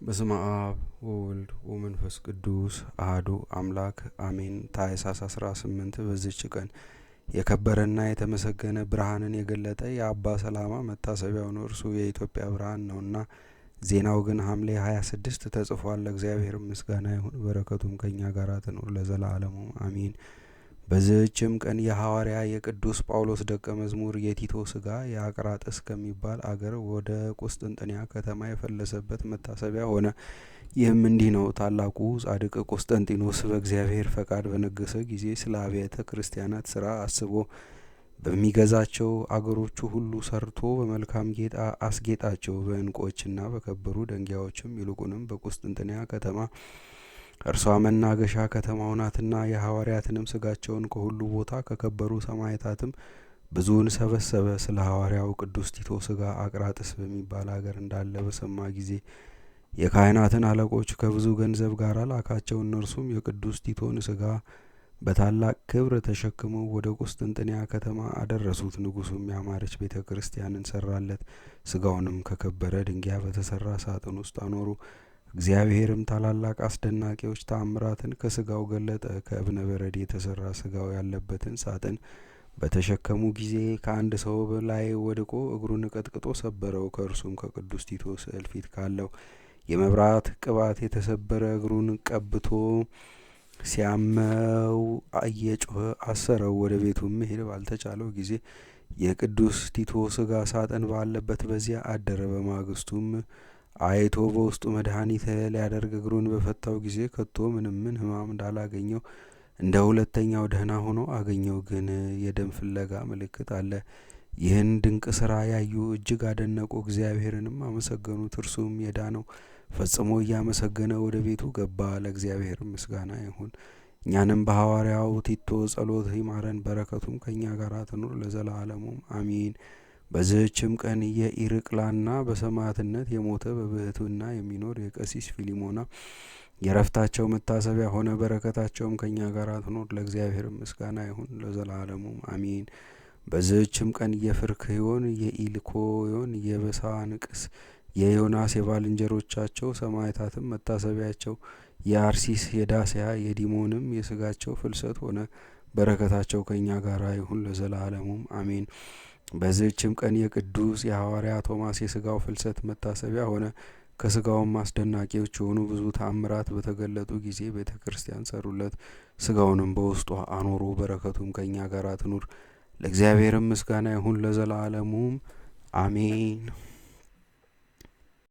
በስመ አብ ወወልድ ወመንፈስ ቅዱስ አሐዱ አምላክ አሜን። ታኅሳስ 18 በዚች ቀን የከበረና የተመሰገነ ብርሃንን የገለጠ የአባ ሰላማ መታሰቢያው ነው። እርሱ የኢትዮጵያ ብርሃን ነውና። ዜናው ግን ሐምሌ 26 ተጽፏል። ለእግዚአብሔር ምስጋና ይሁን፣ በረከቱም ከኛ ጋር ትኑር ለዘላለሙ አሜን። በዚህችም ቀን የሐዋርያ የቅዱስ ጳውሎስ ደቀ መዝሙር የቲቶ ስጋ የአቅራጥስ ከሚባል አገር ወደ ቁስጥንጥንያ ከተማ የፈለሰበት መታሰቢያ ሆነ። ይህም እንዲህ ነው። ታላቁ ጻድቅ ቁስጠንጢኖስ በእግዚአብሔር ፈቃድ በነገሰ ጊዜ ስለ አብያተ ክርስቲያናት ስራ አስቦ በሚገዛቸው አገሮቹ ሁሉ ሰርቶ በመልካም ጌጥ አስጌጣቸው። በዕንቆችና በከበሩ ደንጊያዎችም ይልቁንም በቁስጥንጥንያ ከተማ እርሷ መናገሻ ከተማው ናትና የሐዋርያትንም ስጋቸውን ከሁሉ ቦታ ከከበሩ ሰማዕታትም ብዙውን ሰበሰበ። ስለ ሐዋርያው ቅዱስ ቲቶ ስጋ አቅራጥስ በሚባል አገር እንዳለ በሰማ ጊዜ የካህናትን አለቆች ከብዙ ገንዘብ ጋር ላካቸው። እነርሱም የቅዱስ ቲቶን ስጋ በታላቅ ክብር ተሸክመው ወደ ቁስጥንጥንያ ከተማ አደረሱት። ንጉሡም ያማረች ቤተ ክርስቲያንን ሰራለት። ስጋውንም ከከበረ ድንጋይ በተሰራ ሳጥን ውስጥ አኖሩ። እግዚአብሔርም ታላላቅ አስደናቂዎች ተአምራትን ከስጋው ገለጠ። ከእብነ በረድ የተሰራ ስጋው ያለበትን ሳጥን በተሸከሙ ጊዜ ከአንድ ሰው ላይ ወድቆ እግሩን ቀጥቅጦ ሰበረው። ከእርሱም ከቅዱስ ቲቶ ስዕል ፊት ካለው የመብራት ቅባት የተሰበረ እግሩን ቀብቶ ሲያመው እየጮኸ አሰረው። ወደ ቤቱም መሄድ ባልተቻለው ጊዜ የቅዱስ ቲቶ ስጋ ሳጥን ባለበት በዚያ አደረ። በማግስቱም አይቶ በውስጡ መድኃኒት ሊያደርግ እግሩን በፈታው ጊዜ ከቶ ምንም ሕማም እንዳላገኘው እንደ ሁለተኛው ደህና ሆኖ አገኘው። ግን የደም ፍለጋ ምልክት አለ። ይህን ድንቅ ስራ ያዩ እጅግ አደነቁ፣ እግዚአብሔርንም አመሰገኑት። እርሱም የዳነው ፈጽሞ እያመሰገነ ወደ ቤቱ ገባ። ለእግዚአብሔር ምስጋና ይሁን፣ እኛንም በሐዋርያው ቲቶ ጸሎት ይማረን፣ በረከቱም ከእኛ ጋር ትኑር ለዘላለሙ አሜን። በዚህችም ቀን የኢርቅላና በሰማዕትነት የሞተ በብሕትውና የሚኖር የቀሲስ ፊሊሞና የረፍታቸው መታሰቢያ ሆነ። በረከታቸውም ከኛ ጋር ትኑር ለእግዚአብሔር ምስጋና ይሁን ለዘላለሙ አሜን። በዚህችም ቀን የፍርክዮን፣ የኢልኮዮን፣ የበሳንቅስ፣ የዮናስ የባልንጀሮቻቸው ሰማዕታትም መታሰቢያቸው፣ የአርሲስ፣ የዳስያ፣ የዲሞንም የስጋቸው ፍልሰት ሆነ። በረከታቸው ከኛ ጋር ይሁን ለዘላለሙ አሜን። በዚህችም ቀን የቅዱስ የሐዋርያ ቶማስ የስጋው ፍልሰት መታሰቢያ ሆነ። ከስጋውም አስደናቂዎች የሆኑ ብዙ ተአምራት በተገለጡ ጊዜ ቤተ ክርስቲያን ሰሩለት። ስጋውንም በውስጧ አኖሩ። በረከቱም ከእኛ ጋር ትኑር ለእግዚአብሔርም ምስጋና ይሁን ለዘላለሙም አሜን።